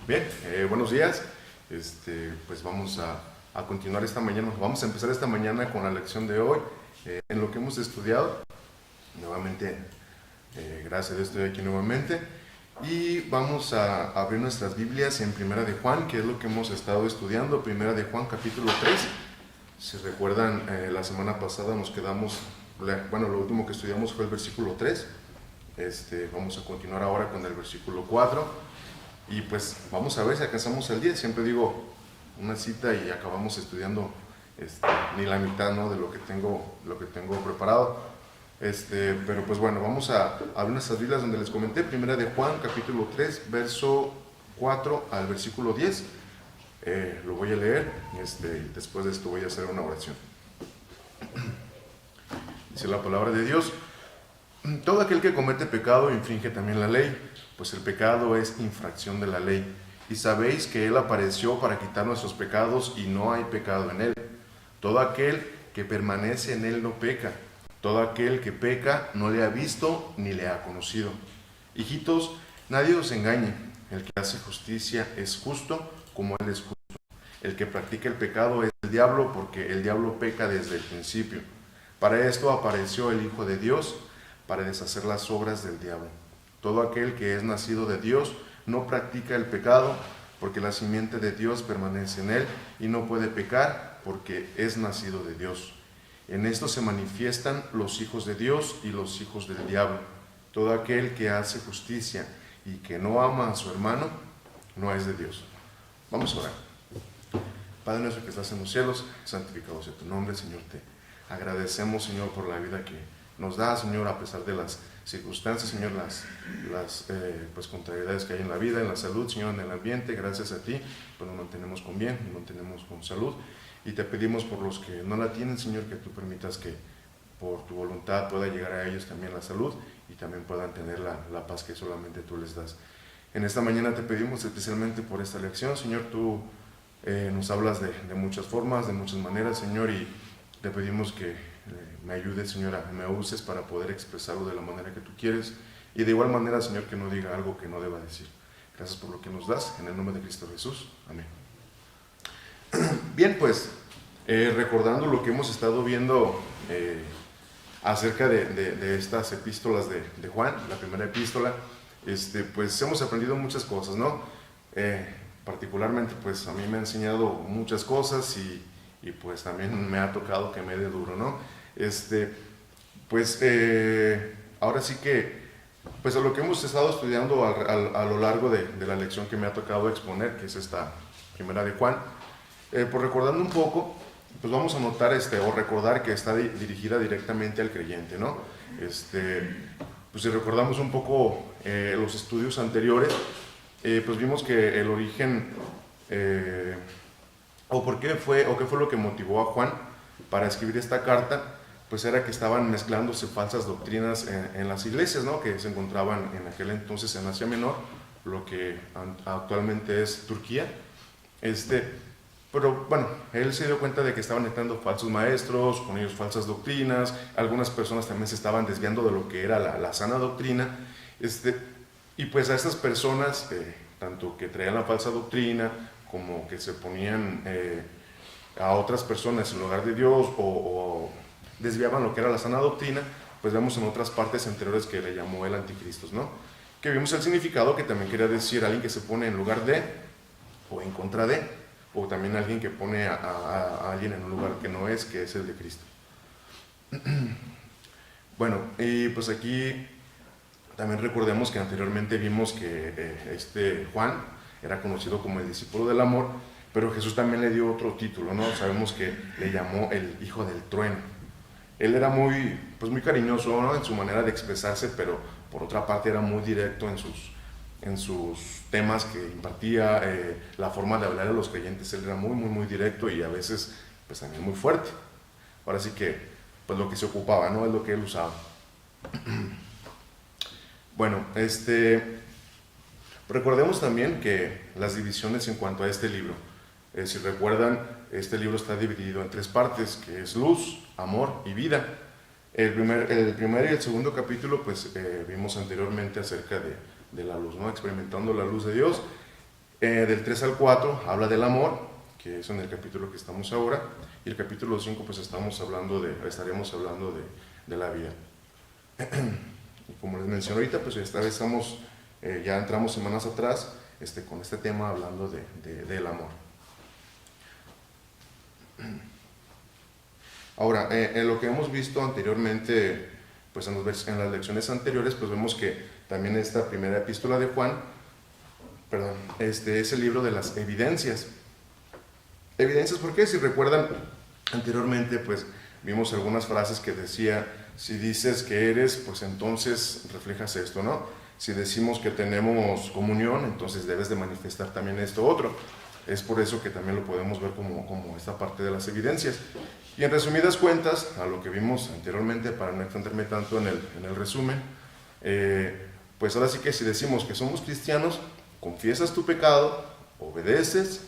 Bien, buenos días. Pues vamos a continuar esta mañana. Vamos a empezar esta mañana con la lección de hoy. En lo que hemos estudiado, nuevamente, gracias a Dios estoy aquí nuevamente. Y vamos a abrir nuestras Biblias en Primera de Juan, que es lo que hemos estado estudiando. Primera de Juan, capítulo 3. Si recuerdan, la semana pasada nos quedamos, lo último que estudiamos fue el versículo 3. Vamos a continuar ahora con el versículo 4. Y pues vamos a ver si alcanzamos el 10. Siempre digo una cita y acabamos estudiando ni la mitad, ¿no?, de lo que tengo preparado. Pero pues bueno, vamos a abrir nuestras Biblias donde les comenté, Primera de Juan, capítulo 3, verso 4 al versículo 10. Lo voy a leer y después de esto voy a hacer una oración. Dice la palabra de Dios: todo aquel que comete pecado infringe también la ley, pues el pecado es infracción de la ley. Y sabéis que Él apareció para quitar nuestros pecados y no hay pecado en Él. Todo aquel que permanece en Él no peca. Todo aquel que peca no le ha visto ni le ha conocido. Hijitos, nadie os engañe. El que hace justicia es justo como Él es justo. El que practica el pecado es el diablo, porque el diablo peca desde el principio. Para esto apareció el Hijo de Dios, para deshacer las obras del diablo. Todo aquel que es nacido de Dios no practica el pecado, porque la simiente de Dios permanece en él y no puede pecar, porque es nacido de Dios. En esto se manifiestan los hijos de Dios y los hijos del diablo. Todo aquel que hace justicia y que no ama a su hermano no es de Dios. Vamos a orar. Padre nuestro que estás en los cielos, santificado sea tu nombre, Señor. Te agradecemos, Señor, por la vida que nos da, Señor, a pesar de las circunstancias, Señor, las contrariedades que hay en la vida, en la salud, Señor, en el ambiente. Gracias a ti, pues nos mantenemos con bien, nos mantenemos con salud. Y te pedimos por los que no la tienen, Señor, que tú permitas que por tu voluntad pueda llegar a ellos también la salud y también puedan tener la paz que solamente tú les das. En esta mañana te pedimos especialmente por esta lección, Señor. Tú nos hablas de muchas formas, de muchas maneras, Señor, y te pedimos que me ayudes, Señor, me uses para poder expresarlo de la manera que tú quieres, y de igual manera, Señor, que no diga algo que no deba decir. Gracias por lo que nos das, en el nombre de Cristo Jesús. Amén. Bien, pues, recordando lo que hemos estado viendo acerca de estas epístolas de Juan, la primera epístola, pues hemos aprendido muchas cosas, ¿no? Particularmente, pues a mí me ha enseñado muchas cosas y pues también me ha tocado que me dé duro, ¿no? Ahora sí que, pues a lo que hemos estado estudiando a lo largo de la lección que me ha tocado exponer, que es esta primera de Juan, pues recordando un poco, pues vamos a notar o recordar que está dirigida directamente al creyente, ¿no? Pues si recordamos un poco los estudios anteriores, pues vimos que el origen, qué fue lo que motivó a Juan para escribir esta carta, pues era que estaban mezclándose falsas doctrinas en las iglesias, ¿no?, que se encontraban en aquel entonces en Asia Menor, lo que actualmente es Turquía. Pero bueno, él se dio cuenta de que estaban entrando falsos maestros, con ellos falsas doctrinas. Algunas personas también se estaban desviando de lo que era la sana doctrina. Y pues a estas personas, tanto que traían la falsa doctrina, como que se ponían a otras personas en lugar de Dios, o desviaban lo que era la sana doctrina, pues vemos en otras partes anteriores que le llamó el anticristo, ¿no? Que vimos el significado que también quería decir alguien que se pone en lugar de o en contra de, o también alguien que pone a alguien en un lugar que no es, que es el de Cristo. Bueno, y pues aquí también recordemos que anteriormente vimos que Juan era conocido como el discípulo del amor, pero Jesús también le dio otro título, ¿no? Sabemos que le llamó el hijo del trueno. Él era muy cariñoso, ¿no?, en su manera de expresarse, pero por otra parte era muy directo en sus temas que impartía, la forma de hablar a los creyentes. Él era muy directo y a veces pues también muy fuerte. Ahora sí que pues lo que se ocupaba, ¿no?, es lo que él usaba. Bueno, recordemos también que las divisiones en cuanto a este libro, si recuerdan, este libro está dividido en 3 partes, que es luz, amor y vida. El primer y el segundo capítulo, pues vimos anteriormente acerca de la luz, ¿no?, experimentando la luz de Dios. Del 3 al 4 habla del amor, que es en el capítulo que estamos ahora, y el capítulo 5 pues estaremos hablando de la vida. Y como les mencioné ahorita, pues esta vez ya entramos semanas atrás con este tema hablando del amor. Ahora, en lo que hemos visto anteriormente, pues en las lecciones anteriores, pues vemos que también esta primera epístola de Juan, es el libro de las evidencias. Evidencias, ¿por qué? Si recuerdan, anteriormente pues vimos algunas frases que decía, si dices que eres, pues entonces reflejas esto, ¿no? Si decimos que tenemos comunión, entonces debes de manifestar también esto otro. Es por eso que también lo podemos ver como esta parte de las evidencias. Y en resumidas cuentas, a lo que vimos anteriormente, para no extenderme tanto en el resumen, pues ahora sí que si decimos que somos cristianos, confiesas tu pecado, obedeces,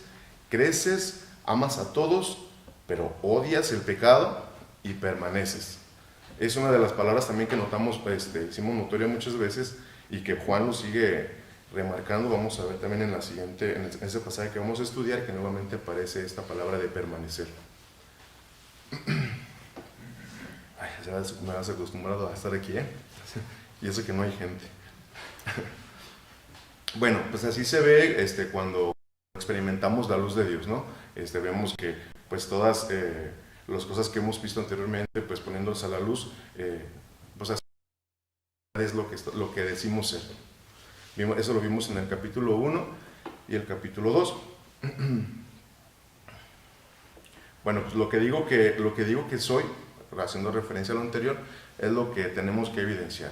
creces, amas a todos, pero odias el pecado y permaneces. Es una de las palabras también que notamos, hicimos notoria muchas veces y que Juan lo sigue remarcando. Vamos a ver también en ese pasaje que vamos a estudiar, que nuevamente aparece esta palabra de permanecer. Ay, ya me has acostumbrado a estar aquí, y eso que no hay gente. Bueno, pues así se ve cuando experimentamos la luz de Dios, ¿no? Vemos que pues todas las cosas que hemos visto anteriormente, pues poniéndolas a la luz, pues así es lo que decimos ser. Eso lo vimos en el capítulo 1 y el capítulo 2. Bueno, pues lo que digo que soy, haciendo referencia a lo anterior, es lo que tenemos que evidenciar.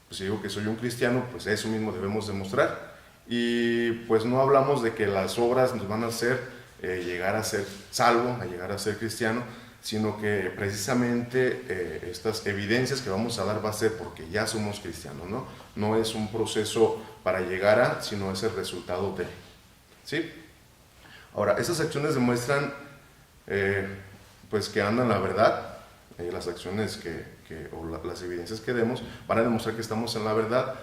Pues si digo que soy un cristiano, pues eso mismo debemos demostrar. Y pues no hablamos de que las obras nos van a hacer llegar a ser salvo, a llegar a ser cristiano, sino que precisamente estas evidencias que vamos a dar va a ser porque ya somos cristianos, ¿no? No es un proceso para llegar a, sino es el resultado de, ¿sí? Ahora, esas acciones demuestran pues que andan la verdad. Las acciones las evidencias que demos van a demostrar que estamos en la verdad.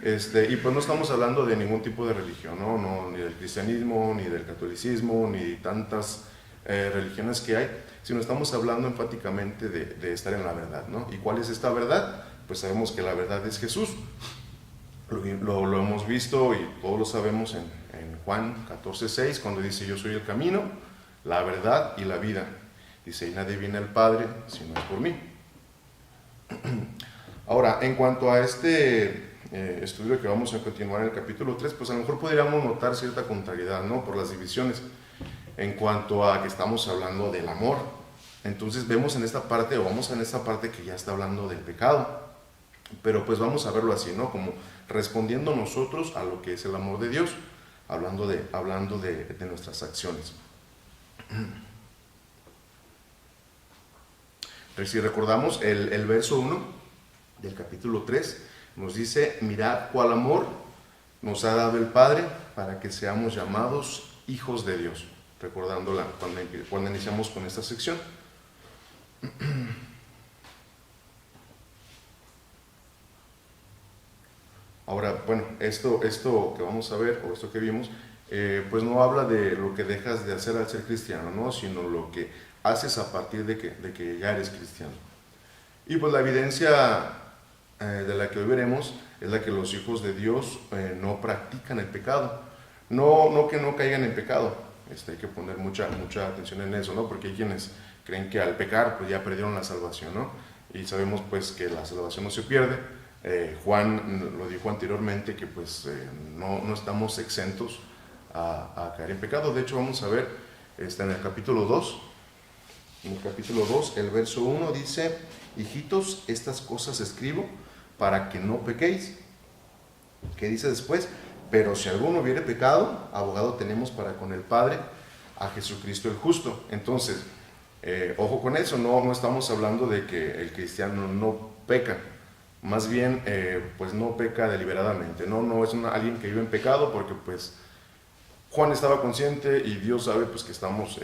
Y pues no estamos hablando de ningún tipo de religión, ¿no? Ni del cristianismo, ni del catolicismo, ni tantas religiones que hay, sino estamos hablando enfáticamente de estar en la verdad, ¿no? ¿Y cuál es esta verdad? Pues sabemos que la verdad es Jesús. Lo hemos visto y todos lo sabemos en Juan 14:6, cuando dice: yo soy el camino, la verdad y la vida. Dice: y nadie viene al Padre si no es por mí. Ahora, en cuanto a estudio que vamos a continuar en el capítulo 3, pues a lo mejor podríamos notar cierta contrariedad, ¿no? Por las divisiones, en cuanto a que estamos hablando del amor. Entonces vamos en esta parte que ya está hablando del pecado, pero pues vamos a verlo así, ¿no? Como respondiendo nosotros a lo que es el amor de Dios, hablando de nuestras acciones. Si recordamos el verso 1 del capítulo 3, nos dice: mirad cuál amor nos ha dado el Padre para que seamos llamados hijos de Dios. Recordándola cuando iniciamos con esta sección. Ahora, bueno, esto que vamos a ver, o esto que vimos, pues no habla de lo que dejas de hacer al ser cristiano, ¿no? Sino lo que haces a partir de que ya eres cristiano. Y pues la evidencia de la que hoy veremos es la que los hijos de Dios no practican el pecado. No que no caigan en pecado, hay que poner mucha atención en eso, ¿no? Porque hay quienes creen que al pecar pues ya perdieron la salvación, ¿no? Y sabemos pues que la salvación no se pierde. Juan lo dijo anteriormente, que pues no estamos exentos a caer en pecado. De hecho, vamos a ver en el capítulo 2. En el capítulo 2, el verso 1 dice: hijitos, estas cosas escribo para que no pequéis. ¿Qué dice después? Pero si alguno hubiere pecado, abogado tenemos para con el Padre, a Jesucristo el justo. Entonces, ojo con eso, no estamos hablando de que el cristiano no peca, más bien pues no peca deliberadamente, no es alguien que vive en pecado, porque pues Juan estaba consciente y Dios sabe pues que estamos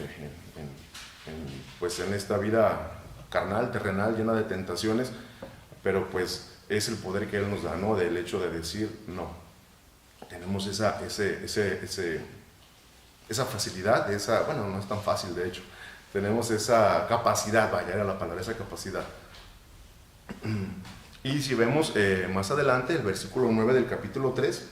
en esta vida carnal, terrenal, llena de tentaciones, pero pues es el poder que Él nos da, ¿no? Del hecho de decir no. Tenemos ese esa facilidad, bueno, no es tan fácil de hecho, tenemos esa capacidad, vaya, era la palabra, esa capacidad. Y si vemos más adelante, el versículo 9 del capítulo 3,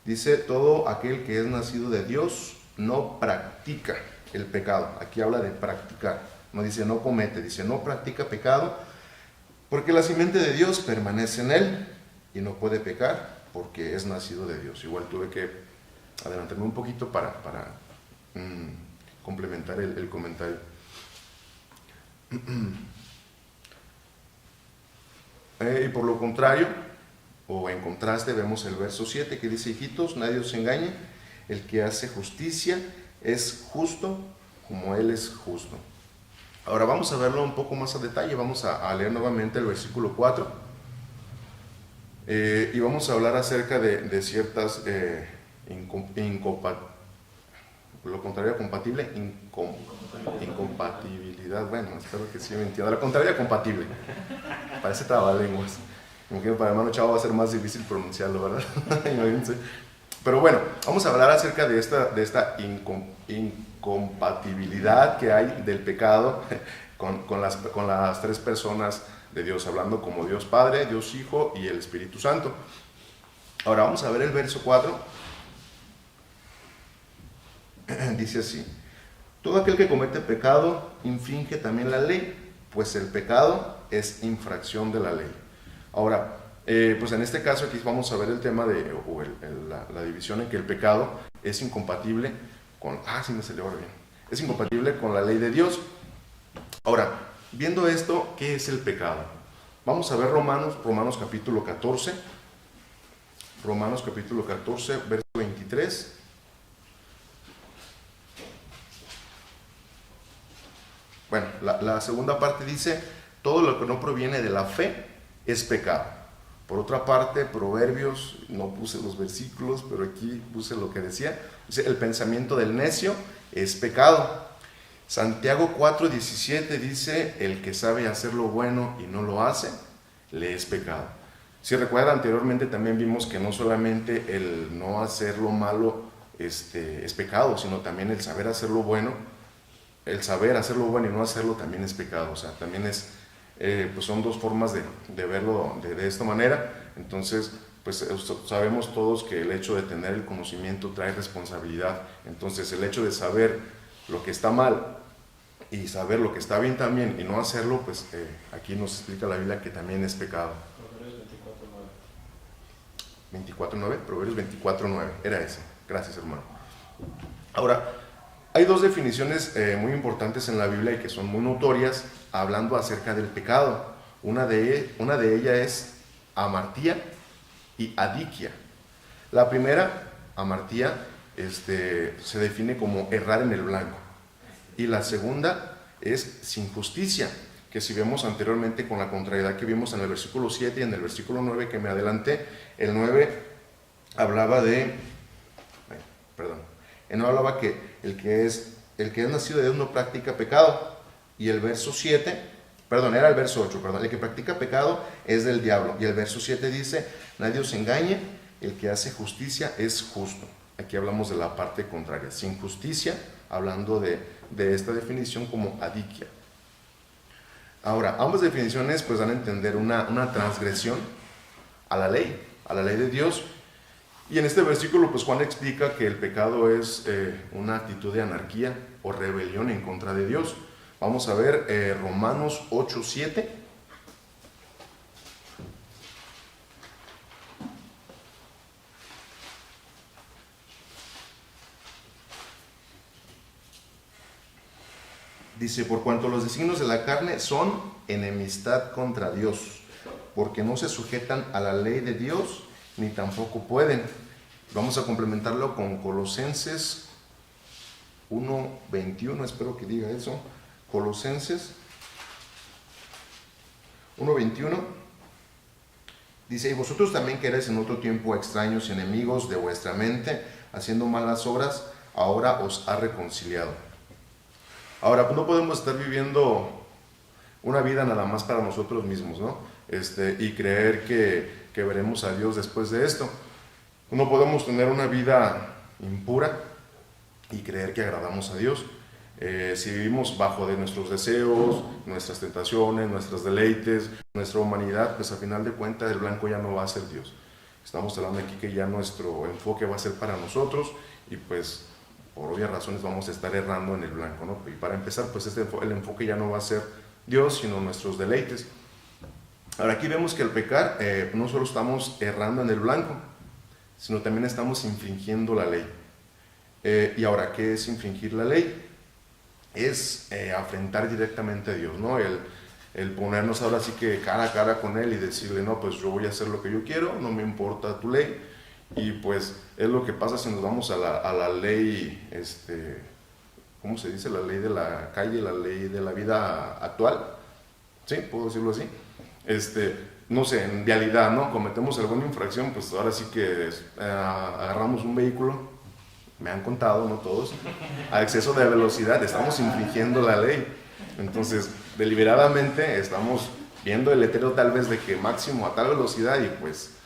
dice, todo aquel que es nacido de Dios no practica el pecado. Aquí habla de practicar, no dice no comete, dice no practica pecado, porque la simiente de Dios permanece en él y no puede pecar porque es nacido de Dios. Igual tuve que adelantarme un poquito para complementar el comentario. Y por lo contrario, o en contraste, vemos el verso 7 que dice, hijitos, nadie os engañe, el que hace justicia es justo como él es justo. Ahora vamos a verlo un poco más a detalle, vamos a leer nuevamente el versículo 4 y vamos a hablar acerca de ciertas lo contrario a compatible, incompatibilidad, bueno, espero que sí me entienda, lo contrario a compatible, parece trabalenguas, imagino para el hermano Chavo va a ser más difícil pronunciarlo, ¿verdad? Pero bueno, vamos a hablar acerca de esta incompatibilidad que hay del pecado con las tres personas de Dios, hablando como Dios Padre, Dios Hijo y el Espíritu Santo. Ahora vamos a ver el verso 4. Dice así, todo aquel que comete pecado infringe también la ley, pues el pecado es infracción de la ley. Ahora, pues en este caso aquí vamos a ver el tema la división en que el pecado es incompatible con, sí me salió ahora bien, es incompatible con la ley de Dios. Ahora, viendo esto, ¿qué es el pecado? Vamos a ver Romanos capítulo 14, verso 23. Bueno, la segunda parte dice, todo lo que no proviene de la fe es pecado. Por otra parte, Proverbios, no puse los versículos, pero aquí puse lo que decía, dice, el pensamiento del necio es pecado. Santiago 4:17 dice, el que sabe hacer lo bueno y no lo hace, le es pecado. Si recuerda, anteriormente también vimos que no solamente el no hacer lo malo es pecado, sino también el saber hacer lo bueno. El saber hacer lo bueno y no hacerlo también es pecado, o sea, también pues son dos formas de verlo de esta manera. Entonces, pues sabemos todos que el hecho de tener el conocimiento trae responsabilidad. Entonces, el hecho de saber lo que está mal y saber lo que está bien también y no hacerlo, pues aquí nos explica la Biblia que también es pecado. Proverbios 24:9, era ese. Gracias, hermano. Ahora, hay dos definiciones muy importantes en la Biblia y que son muy notorias hablando acerca del pecado. Una de ellas es amartía y adikia. La primera, amartía, se define como errar en el blanco. Y la segunda es sin justicia, que si vemos anteriormente con la contrariedad que vimos en el versículo 7 y en el versículo 9 que me adelanté, el 9 hablaba que el que es nacido de Dios no practica pecado, y el verso 7, era el verso 8, el que practica pecado es del diablo, y el verso 7 dice, nadie os engañe, el que hace justicia es justo. Aquí hablamos de la parte contraria, sin justicia, hablando de esta definición como adikia. Ahora, ambas definiciones pues dan a entender una transgresión a la ley de Dios. Y en este versículo, pues Juan explica que el pecado es una actitud de anarquía o rebelión en contra de Dios. Vamos a ver Romanos 8:7. Dice, por cuanto los designios de la carne son enemistad contra Dios, porque no se sujetan a la ley de Dios, ni tampoco pueden. Vamos a complementarlo con Colosenses 1:21, espero que diga eso. Colosenses 1:21 dice, y vosotros también que erais en otro tiempo extraños y enemigos de vuestra mente, haciendo malas obras, ahora os ha reconciliado. Ahora, pues no podemos estar viviendo una vida nada más para nosotros mismos, ¿no? Y creer que veremos a Dios después de esto. No podemos tener una vida impura y creer que agradamos a Dios. Si vivimos bajo de nuestros deseos, nuestras tentaciones, nuestros deleites, nuestra humanidad, pues a final de cuentas el blanco ya no va a ser Dios. Estamos hablando aquí que ya nuestro enfoque va a ser para nosotros y pues por obvias razones vamos a estar errando en el blanco, ¿no? Y para empezar, pues el enfoque ya no va a ser Dios, sino nuestros deleites. Ahora aquí vemos que al pecar no solo estamos errando en el blanco, sino también estamos infringiendo la ley. Y ahora, ¿qué es infringir la ley? Es afrentar directamente a Dios, ¿no? El ponernos ahora sí que cara a cara con Él y decirle, no, pues yo voy a hacer lo que yo quiero, no me importa tu ley. Y pues es lo que pasa si nos vamos a la ley, ¿cómo se dice? La ley de la calle, la ley de la vida actual, ¿sí? ¿Puedo decirlo así? No sé, en vialidad, ¿no? Cometemos alguna infracción, pues ahora sí que agarramos un vehículo, me han contado, no todos, a exceso de velocidad, estamos infringiendo la ley. Entonces, deliberadamente estamos viendo el letrero tal vez de que máximo a tal velocidad y pues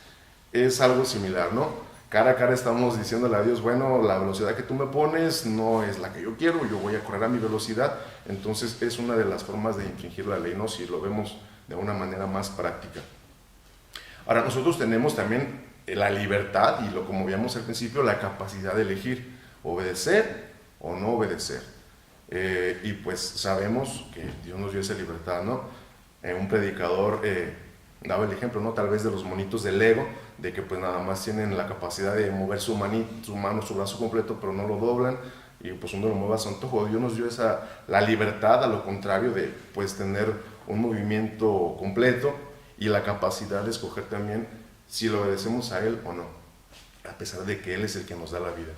es algo similar, ¿no? Cara a cara estamos diciéndole a Dios, bueno, la velocidad que tú me pones no es la que yo quiero, yo voy a correr a mi velocidad. Entonces es una de las formas de infringir la ley, ¿no? Si lo vemos de una manera más práctica. Ahora, nosotros tenemos también la libertad y como veíamos al principio, la capacidad de elegir obedecer o no obedecer. Y pues sabemos que Dios nos dio esa libertad, ¿no? Un predicador daba el ejemplo, ¿no? Tal vez de los monitos de Lego, de que pues nada más tienen la capacidad de mover su mano, su brazo completo, pero no lo doblan, y pues uno lo mueve a su antojo. Dios nos dio la libertad, a lo contrario, de pues tener un movimiento completo y la capacidad de escoger también si lo obedecemos a Él o no, a pesar de que Él es el que nos da la vida.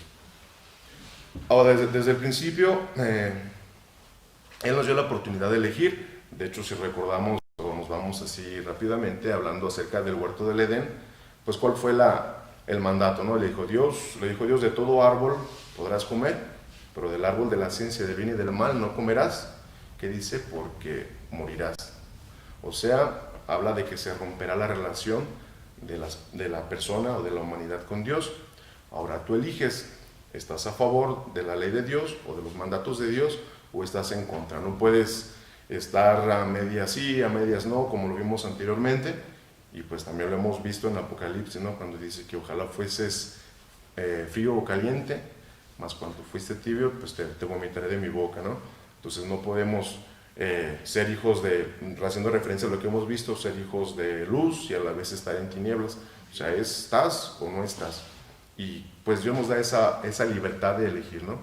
Ahora, desde el principio, Él nos dio la oportunidad de elegir. De hecho, si recordamos, o nos vamos así rápidamente, hablando acerca del huerto del Edén, pues ¿cuál fue el mandato, ¿no? Le dijo Dios, de todo árbol podrás comer, pero del árbol de la ciencia del bien y del mal no comerás. ¿Qué dice? Porque morirás. O sea, habla de que se romperá la relación de la persona o de la humanidad con Dios. Ahora tú eliges, ¿estás a favor de la ley de Dios o de los mandatos de Dios o estás en contra? No puedes estar a medias sí, a medias no, como lo vimos anteriormente, y pues también lo hemos visto en Apocalipsis, ¿no? Cuando dice que ojalá fueses frío o caliente, mas cuando fuiste tibio, pues te vomitaré de mi boca, ¿no? Entonces no podemos ser hijos haciendo referencia a lo que hemos visto, ser hijos de luz y a la vez estar en tinieblas. O sea, ¿estás o no estás? Y pues Dios nos da esa libertad de elegir, ¿no?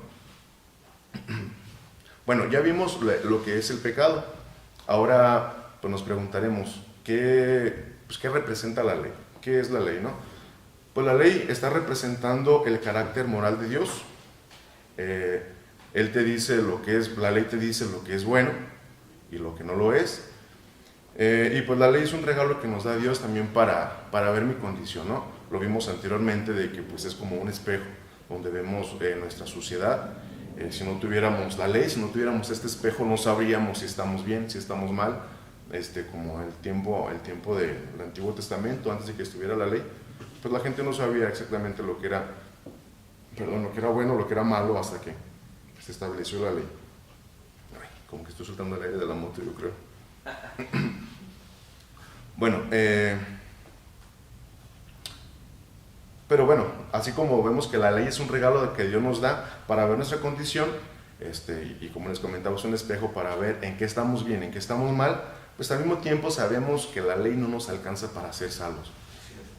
Bueno, ya vimos lo que es el pecado. Ahora pues nos preguntaremos, ¿qué representa la ley? ¿Qué es la ley, no? Pues la ley está representando el carácter moral de Dios. Él te dice la ley te dice lo que es bueno y lo que no lo es. Y pues la ley es un regalo que nos da Dios también para ver mi condición, ¿no? Lo vimos anteriormente de que pues es como un espejo donde vemos nuestra suciedad. Si no tuviéramos la ley, si no tuviéramos este espejo, no sabríamos si estamos bien, si estamos mal, como el tiempo del Antiguo Testamento, antes de que estuviera la ley, pues la gente no sabía exactamente lo que era bueno, lo que era malo, hasta que se estableció la ley. Ay, como que estoy soltando el aire de la moto, yo creo. Bueno, pero bueno, así como vemos que la ley es un regalo que Dios nos da para ver nuestra condición, y como les comentaba, es un espejo para ver en qué estamos bien, en qué estamos mal, pues al mismo tiempo sabemos que la ley no nos alcanza para ser salvos.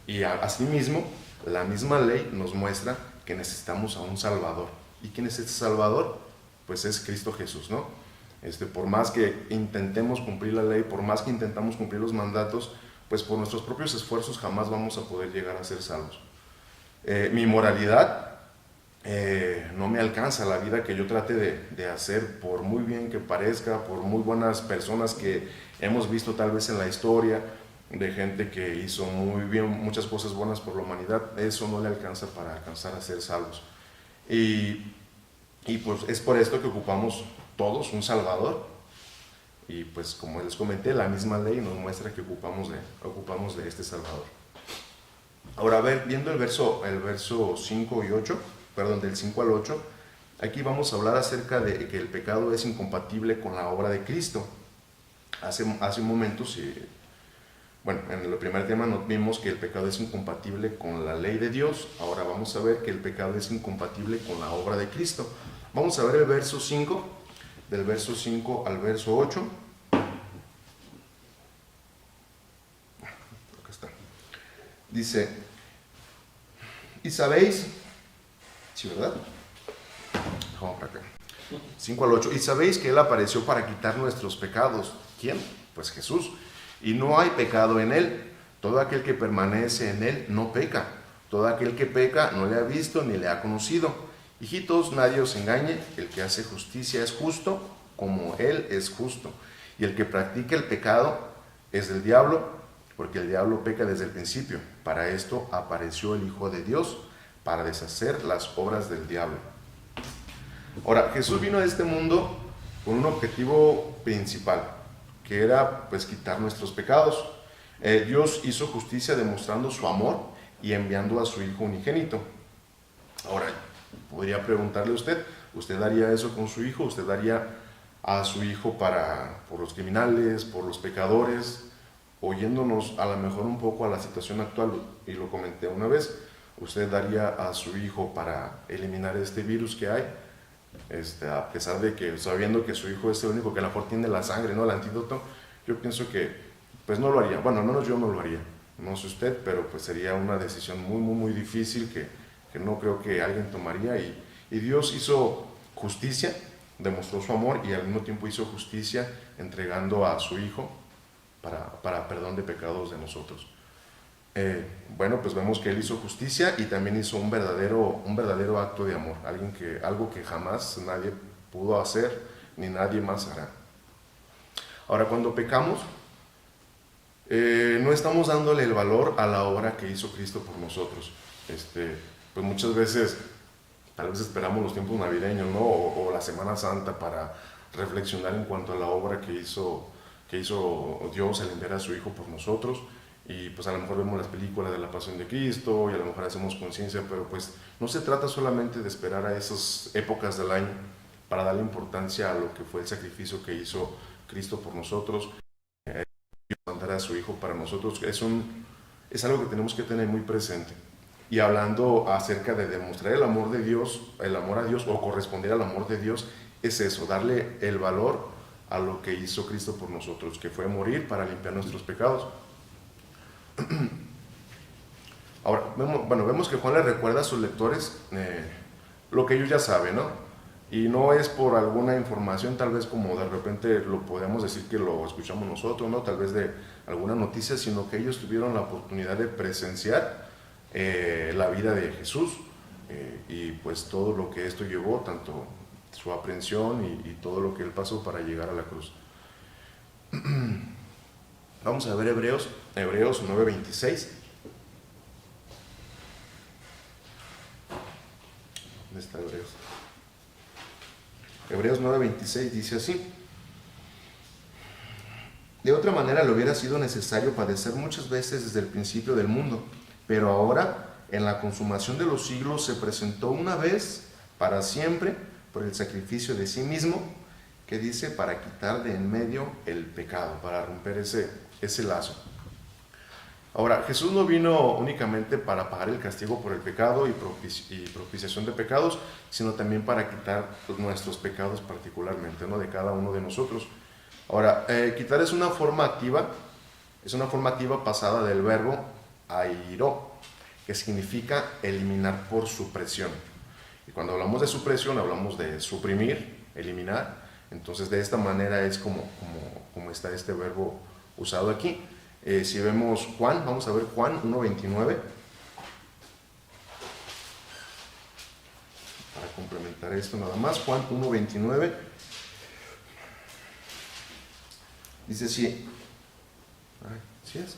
Y asimismo, la misma ley nos muestra que necesitamos a un Salvador. ¿Y quién es este Salvador? Pues es Cristo Jesús, ¿no? Por más que intentemos cumplir la ley, por más que intentamos cumplir los mandatos, pues por nuestros propios esfuerzos jamás vamos a poder llegar a ser salvos. Mi moralidad no me alcanza. La vida que yo trate de hacer, por muy bien que parezca, por muy buenas personas que hemos visto tal vez en la historia, de gente que hizo muy bien muchas cosas buenas por la humanidad, eso no le alcanza para alcanzar a ser salvos. Y pues es por esto que ocupamos todos un Salvador. Y pues como les comenté, la misma ley nos muestra que ocupamos de este Salvador. Ahora, viendo el verso 5 y 8, perdón, del 5 al 8, Aquí vamos a hablar acerca de que el pecado es incompatible con la obra de Cristo. Hace un momento, bueno, en el primer tema nos vimos que el pecado es incompatible con la ley de Dios. Ahora vamos a ver que el pecado es incompatible con la obra de Cristo. Vamos a ver el verso 5, del verso 5 al verso 8. Acá está. Dice, y sabéis, sí, ¿verdad? Vamos para acá. 5 al 8. Y sabéis que Él apareció para quitar nuestros pecados. ¿Quién? Pues Jesús. Y no hay pecado en Él. Todo aquel que permanece en Él no peca. Todo aquel que peca no le ha visto ni le ha conocido. Hijitos, nadie os engañe. El que hace justicia es justo, como Él es justo. Y el que practica el pecado es del diablo, porque el diablo peca desde el principio. Para esto apareció el Hijo de Dios, para deshacer las obras del diablo. Ahora, Jesús vino a este mundo con un objetivo principal, que era pues quitar nuestros pecados. Dios hizo justicia demostrando su amor y enviando a su Hijo unigénito. Ahora, podría preguntarle a usted, ¿usted haría eso con su hijo? ¿Usted daría a su hijo por los criminales, por los pecadores? Oyéndonos a lo mejor un poco a la situación actual, y lo comenté una vez, ¿usted daría a su hijo para eliminar este virus que hay? A pesar de que, sabiendo que su hijo es el único que a lo mejor tiene la sangre, ¿no?, el antídoto, yo pienso que pues no lo haría. Bueno, al menos yo no lo haría. No sé usted, pero pues sería una decisión muy, muy, muy difícil que no creo que alguien tomaría. Y Dios hizo justicia, demostró su amor y al mismo tiempo hizo justicia entregando a su Hijo para perdón de pecados de nosotros. Bueno, pues vemos que Él hizo justicia y también hizo un verdadero acto de amor, algo que jamás nadie pudo hacer ni nadie más hará. Ahora, cuando pecamos, no estamos dándole el valor a la obra que hizo Cristo por nosotros. Pues muchas veces, tal vez esperamos los tiempos navideños, ¿no?, o la Semana Santa para reflexionar en cuanto a la obra que hizo Dios al enviar a su Hijo por nosotros. Y pues a lo mejor vemos las películas de la Pasión de Cristo y a lo mejor hacemos conciencia, pero pues no se trata solamente de esperar a esas épocas del año para darle importancia a lo que fue el sacrificio que hizo Cristo por nosotros, y mandar a su Hijo para nosotros. Es algo que tenemos que tener muy presente. Y hablando acerca de demostrar el amor de Dios, el amor a Dios o corresponder al amor de Dios, es eso, darle el valor a lo que hizo Cristo por nosotros, que fue morir para limpiar nuestros pecados. Ahora, vemos que Juan le recuerda a sus lectores lo que ellos ya saben, ¿no? Y no es por alguna información, tal vez como de repente lo podemos decir que lo escuchamos nosotros, ¿no?, tal vez de alguna noticia, sino que ellos tuvieron la oportunidad de presenciar la vida de Jesús y pues todo lo que esto llevó, tanto su aprehensión y todo lo que Él pasó para llegar a la cruz. Vamos a ver Hebreos 9:26. ¿Dónde está Hebreos? Hebreos 9:26 dice así: de otra manera le hubiera sido necesario padecer muchas veces desde el principio del mundo, pero ahora, en la consumación de los siglos, se presentó una vez para siempre por el sacrificio de sí mismo, que dice, para quitar de en medio el pecado, para romper ese lazo. Ahora, Jesús no vino únicamente para pagar el castigo por el pecado y propiciación de pecados, sino también para quitar nuestros pecados particularmente, ¿no?, de cada uno de nosotros. Ahora, quitar es una forma activa pasada del verbo airó, que significa eliminar por supresión. Y cuando hablamos de supresión, hablamos de suprimir, eliminar. Entonces, de esta manera es como está este verbo usado aquí. Si vemos Juan, vamos a ver Juan 1:29. Para complementar esto nada más, Juan 1:29. Dice así. ¿Sí es?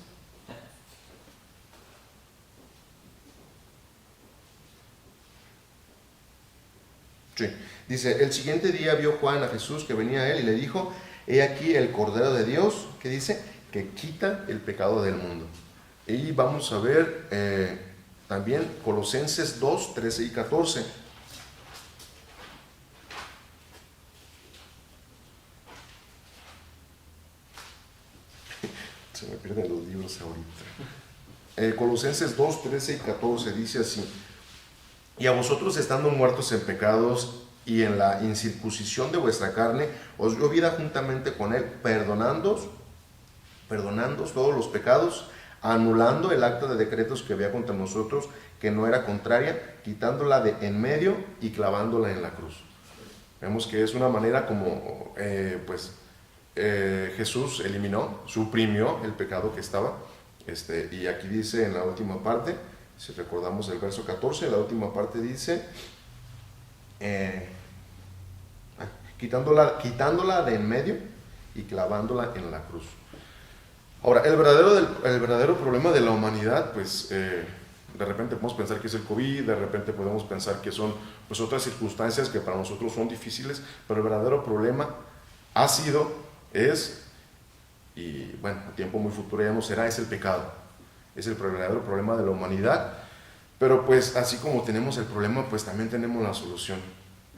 Sí. Dice, el siguiente día vio Juan a Jesús que venía a él y le dijo, he aquí el Cordero de Dios, que dice, que quita el pecado del mundo. Y vamos a ver también Colosenses 2:13 y 14. pierden los libros ahorita. Colosenses 2, 13 y 14 dice así: y a vosotros, estando muertos en pecados y en la incircuncisión de vuestra carne, os dio vida juntamente con él, perdonándoos todos los pecados, anulando el acta de decretos que había contra nosotros, que no era contraria, quitándola de en medio y clavándola en la cruz. Vemos que es una manera como Jesús eliminó, suprimió el pecado que estaba. Y aquí dice en la última parte, si recordamos el verso 14, la última parte dice, quitándola de en medio y clavándola en la cruz. Ahora, el verdadero problema de la humanidad, pues de repente podemos pensar que es el COVID, de repente podemos pensar que son pues otras circunstancias que para nosotros son difíciles, pero el verdadero problema ha sido, es, y bueno, a tiempo muy futuro ya no será, es el pecado. Es el verdadero problema de la humanidad. Pero pues así como tenemos el problema, pues también tenemos la solución.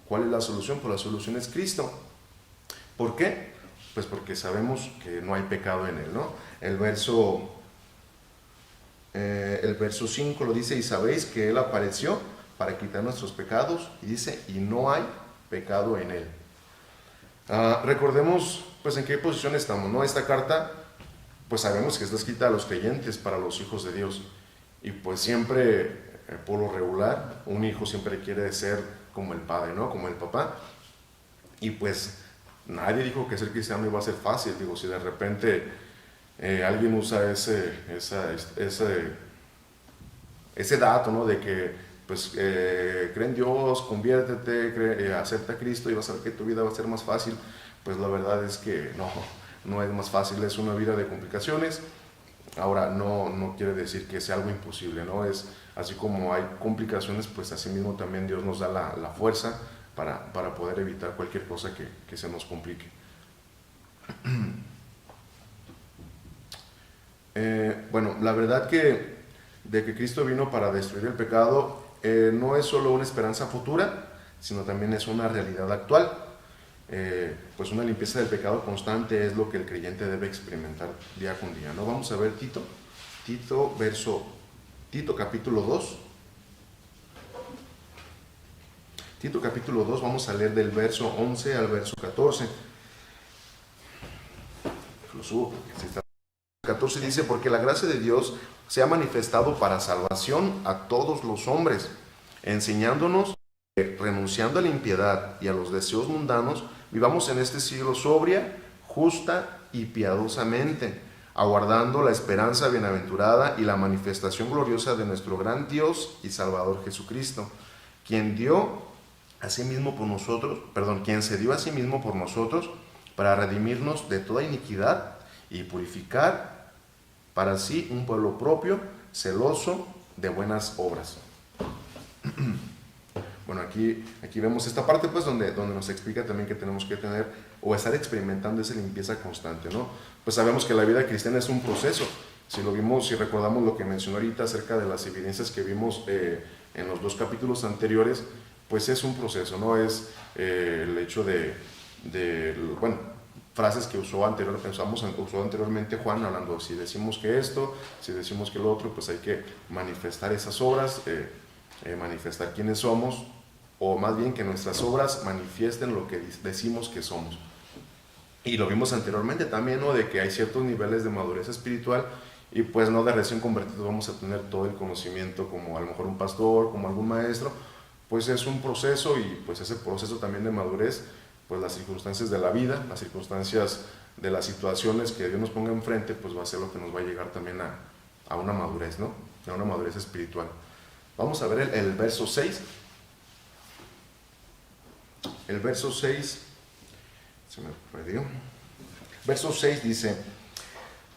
¿Cuál es la solución? Pues la solución es Cristo. ¿Por qué? Pues porque sabemos que no hay pecado en él, ¿no? El verso 5 lo dice: y sabéis que él apareció para quitar nuestros pecados, y dice, y no hay pecado en él. Recordemos pues en qué posición estamos, ¿no? Esta carta pues sabemos que está escrita a los creyentes, para los hijos de Dios, y pues siempre, por lo regular, un hijo siempre quiere ser como el padre, ¿no? Como el papá, y pues nadie dijo que ser cristiano iba a ser fácil. Digo, si de repente alguien usa ese dato, ¿no? De que pues cree en Dios, conviértete, acepta a Cristo y vas a ver que tu vida va a ser más fácil, pues la verdad es que no es más fácil, es una vida de complicaciones. Ahora, no quiere decir que sea algo imposible, ¿no? Es así como hay complicaciones, pues así mismo también Dios nos da la fuerza para poder evitar cualquier cosa que se nos complique. Bueno, la verdad de que Cristo vino para destruir el pecado no es solo una esperanza futura, sino también es una realidad actual. Pues una limpieza del pecado constante es lo que el creyente debe experimentar día con día, ¿no? Vamos a ver Tito capítulo 2. Tito capítulo 2, vamos a leer del verso 11 al verso 14. Lo subo porque si está. 14 dice: porque la gracia de Dios se ha manifestado para salvación a todos los hombres, enseñándonos que, renunciando a la impiedad y a los deseos mundanos, vivamos en este siglo sobria, justa y piadosamente, aguardando la esperanza bienaventurada y la manifestación gloriosa de nuestro gran Dios y Salvador Jesucristo, quien se dio a sí mismo por nosotros para redimirnos de toda iniquidad y purificar para sí un pueblo propio, celoso de buenas obras. Bueno, aquí vemos esta parte pues donde nos explica también que tenemos que tener o estar experimentando esa limpieza constante, ¿no? Pues sabemos que la vida cristiana es un proceso. Si recordamos lo que mencionó ahorita acerca de las evidencias que vimos en los 2 capítulos anteriores, pues es un proceso, ¿no? Es el hecho frases que usó anteriormente Juan, hablando, si decimos que esto, si decimos que lo otro, pues hay que manifestar esas obras, manifestar quiénes somos, o más bien que nuestras obras manifiesten lo que decimos que somos. Y lo vimos anteriormente también, ¿no? De que hay ciertos niveles de madurez espiritual, y pues no de recién convertidos vamos a tener todo el conocimiento como a lo mejor un pastor, como algún maestro. Pues es un proceso, y pues ese proceso también de madurez, pues las circunstancias de la vida, las circunstancias de las situaciones que Dios nos ponga enfrente, pues va a ser lo que nos va a llegar también a una madurez, ¿no? A una madurez espiritual. Vamos a ver el verso 6. El verso 6, se me perdió. Verso 6 dice: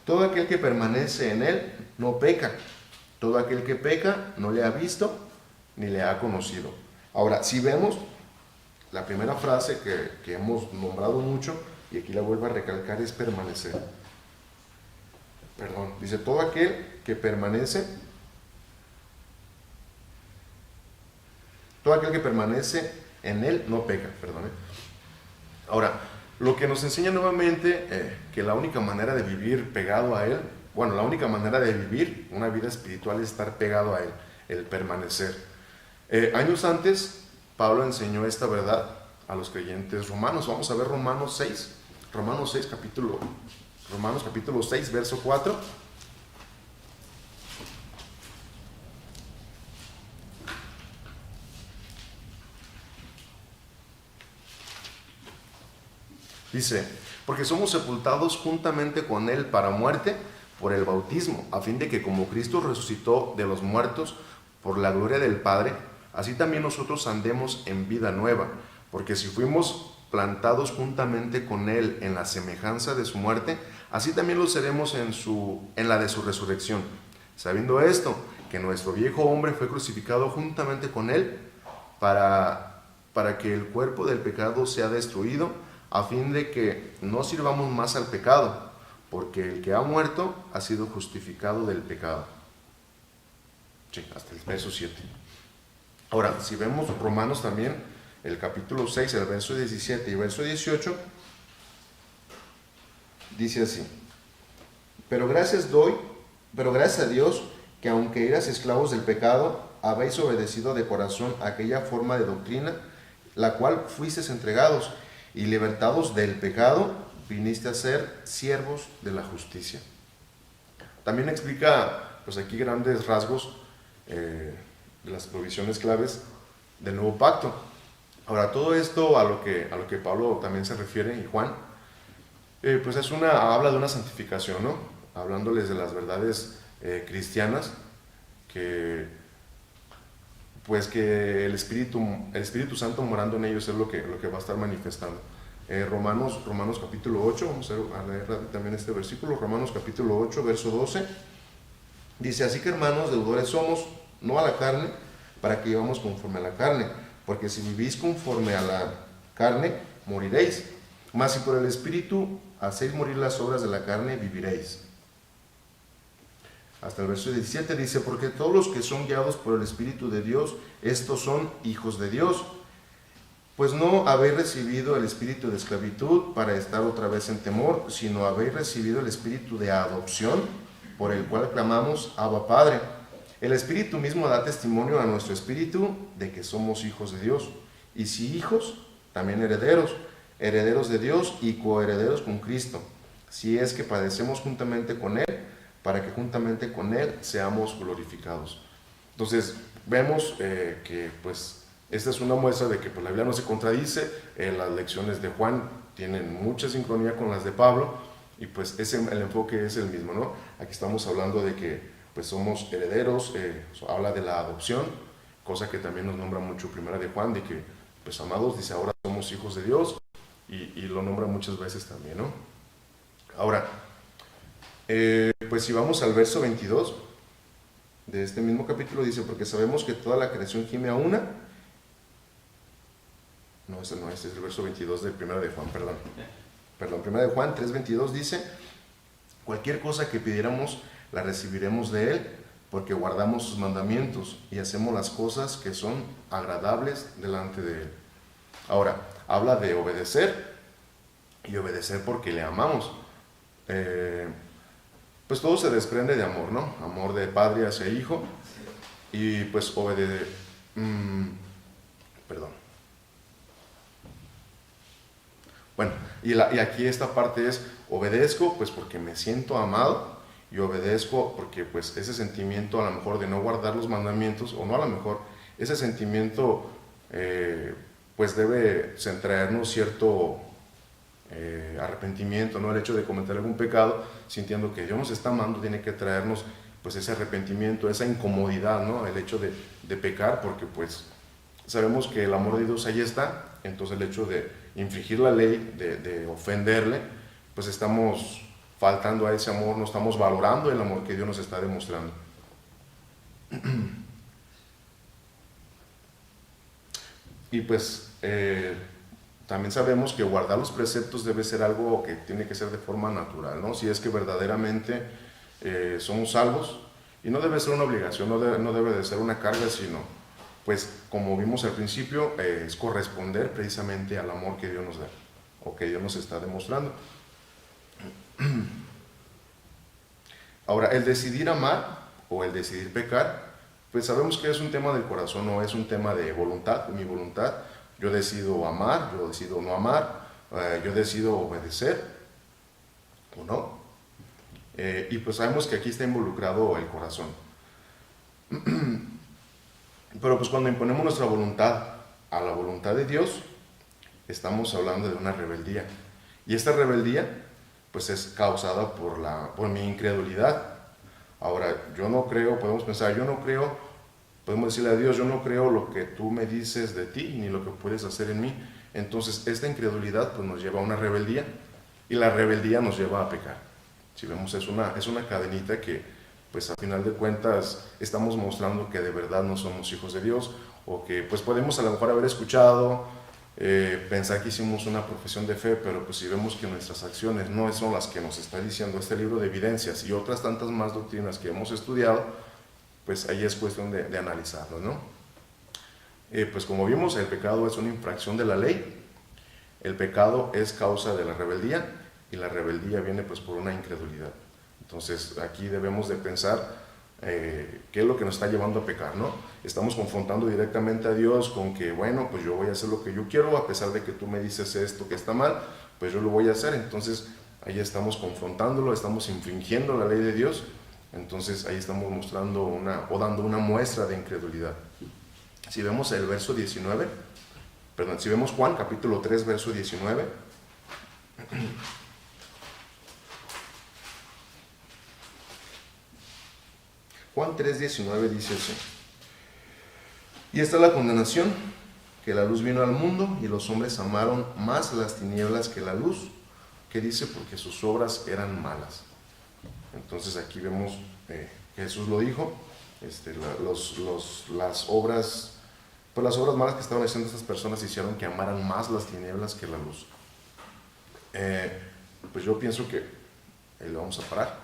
todo aquel que permanece en él no peca. Todo aquel que peca no le ha visto ni le ha conocido. Ahora, si vemos la primera frase que hemos nombrado mucho, y aquí la vuelvo a recalcar, es permanecer. Dice: todo aquel que permanece en él no peca. Ahora, lo que nos enseña nuevamente que la única manera de vivir pegado a él bueno, la única manera de vivir una vida espiritual es estar pegado a Él, el permanecer. Años antes, Pablo enseñó esta verdad a los creyentes romanos. Vamos a ver Romanos capítulo 6, verso 4. Dice, porque somos sepultados juntamente con Él para muerte por el bautismo, a fin de que como Cristo resucitó de los muertos por la gloria del Padre, así también nosotros andemos en vida nueva, porque si fuimos plantados juntamente con Él en la semejanza de su muerte, así también lo seremos en la de su resurrección, sabiendo esto, que nuestro viejo hombre fue crucificado juntamente con Él para que el cuerpo del pecado sea destruido, a fin de que no sirvamos más al pecado, porque el que ha muerto ha sido justificado del pecado. Sí, hasta el verso 7. Ahora, si vemos Romanos también, el capítulo 6, el verso 17 y el verso 18, dice así: pero gracias a Dios, que aunque eras esclavos del pecado, habéis obedecido de corazón aquella forma de doctrina, la cual fuisteis entregados, y libertados del pecado, viniste a ser siervos de la justicia. También explica, pues aquí grandes rasgos de las provisiones claves del nuevo pacto. Ahora, todo esto a lo que Pablo también se refiere, y Juan, pues habla de una santificación, ¿no? Hablándoles de las verdades cristianas, que el Espíritu Santo morando en ellos es lo que va a estar manifestando. Romanos capítulo 8, vamos a leer también este versículo, Romanos capítulo 8, verso 12, dice: así que hermanos, deudores somos, no a la carne, para que vivamos conforme a la carne, porque si vivís conforme a la carne, moriréis, mas si por el Espíritu hacéis morir las obras de la carne, viviréis. Hasta el verso 17 dice: porque todos los que son guiados por el Espíritu de Dios, estos son hijos de Dios. Pues no habéis recibido el espíritu de esclavitud para estar otra vez en temor, sino habéis recibido el espíritu de adopción, por el cual clamamos: Abba, Padre. El Espíritu mismo da testimonio a nuestro espíritu de que somos hijos de Dios. Y si hijos, también herederos, herederos de Dios y coherederos con Cristo, si es que padecemos juntamente con Él, para que juntamente con Él seamos glorificados. Entonces, vemos que pues esta es una muestra de que pues, la Biblia no se contradice. Las lecciones de Juan tienen mucha sincronía con las de Pablo, y pues el enfoque es el mismo, ¿no? Aquí estamos hablando de que pues somos herederos, habla de la adopción, cosa que también nos nombra mucho Primera de Juan, de que pues amados, dice, ahora somos hijos de Dios, y lo nombra muchas veces también, ¿no? Ahora, pues si vamos al verso 22 de este mismo capítulo, dice: porque sabemos que toda la creación gime a una. No, este es el verso 22 de Primera de Juan, perdón, Primera de Juan 3:22 dice: cualquier cosa que pidiéramos la recibiremos de Él, porque guardamos sus mandamientos y hacemos las cosas que son agradables delante de Él. Ahora, habla de obedecer, y obedecer porque le amamos. Pues todo se desprende de amor, ¿no? Amor de padre hacia hijo, y pues Bueno, y aquí esta parte es: obedezco pues porque me siento amado, y obedezco porque pues ese sentimiento a lo mejor de no guardar los mandamientos, o no a lo mejor, ese sentimiento pues debe traernos cierto arrepentimiento, ¿no? El hecho de cometer algún pecado, sintiendo que Dios nos está amando, tiene que traernos pues ese arrepentimiento, esa incomodidad, ¿no? El hecho de pecar, porque pues sabemos que el amor de Dios ahí está. Entonces el hecho de infringir la ley, de ofenderle, pues estamos faltando a ese amor, no estamos valorando el amor que Dios nos está demostrando. Y pues también sabemos que guardar los preceptos debe ser algo que tiene que ser de forma natural, ¿no? Si es que verdaderamente somos salvos, y no debe ser una obligación, no debe de ser una carga, sino pues como vimos al principio, es corresponder precisamente al amor que Dios nos da, o que Dios nos está demostrando. Ahora, el decidir amar o el decidir pecar, pues sabemos que es un tema del corazón, no es un tema de voluntad, de mi voluntad. Yo decido amar, yo decido no amar, yo decido obedecer o no. Y pues sabemos que aquí está involucrado el corazón. Pero pues cuando imponemos nuestra voluntad a la voluntad de Dios, estamos hablando de una rebeldía. Y esta rebeldía pues es causada por mi incredulidad. Ahora, yo no creo, podemos pensar, yo no creo, podemos decirle a Dios, yo no creo lo que tú me dices de ti, ni lo que puedes hacer en mí. Entonces, esta incredulidad pues nos lleva a una rebeldía, y la rebeldía nos lleva a pecar. Si vemos, es una cadenita que, pues a final de cuentas, estamos mostrando que de verdad no somos hijos de Dios, o que pues podemos a lo mejor haber escuchado, pensar que hicimos una profesión de fe, pero pues si vemos que nuestras acciones no son las que nos está diciendo este libro de evidencias y otras tantas más doctrinas que hemos estudiado, pues ahí es cuestión de analizarlo, ¿no? Pues como vimos, el pecado es una infracción de la ley, el pecado es causa de la rebeldía, y la rebeldía viene pues por una incredulidad. Entonces aquí debemos de pensar qué es lo que nos está llevando a pecar, ¿no? Estamos confrontando directamente a Dios con que, bueno, pues yo voy a hacer lo que yo quiero, a pesar de que tú me dices esto que está mal, pues yo lo voy a hacer. Entonces ahí estamos confrontándolo, estamos infringiendo la ley de Dios. Entonces ahí estamos mostrando o dando una muestra de incredulidad. Si vemos el verso 19, si vemos Juan capítulo 3, verso 19, Juan 3:19 dice así: y esta es la condenación, que la luz vino al mundo y los hombres amaron más las tinieblas que la luz, que dice, porque sus obras eran malas. Entonces aquí vemos que Jesús lo dijo, las obras malas que estaban haciendo estas personas hicieron que amaran más las tinieblas que la luz. Pues yo pienso que lo vamos a parar.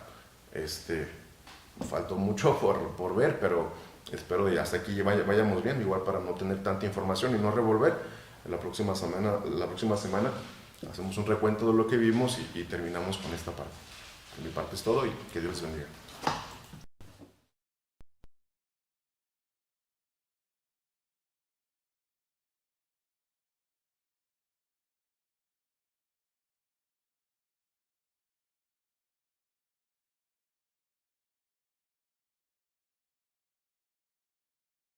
Faltó mucho por ver, pero espero que hasta aquí vayamos bien, igual para no tener tanta información y no revolver. La próxima semana hacemos un recuento de lo que vimos y terminamos con esta parte. De mi parte es todo, y que Dios les bendiga.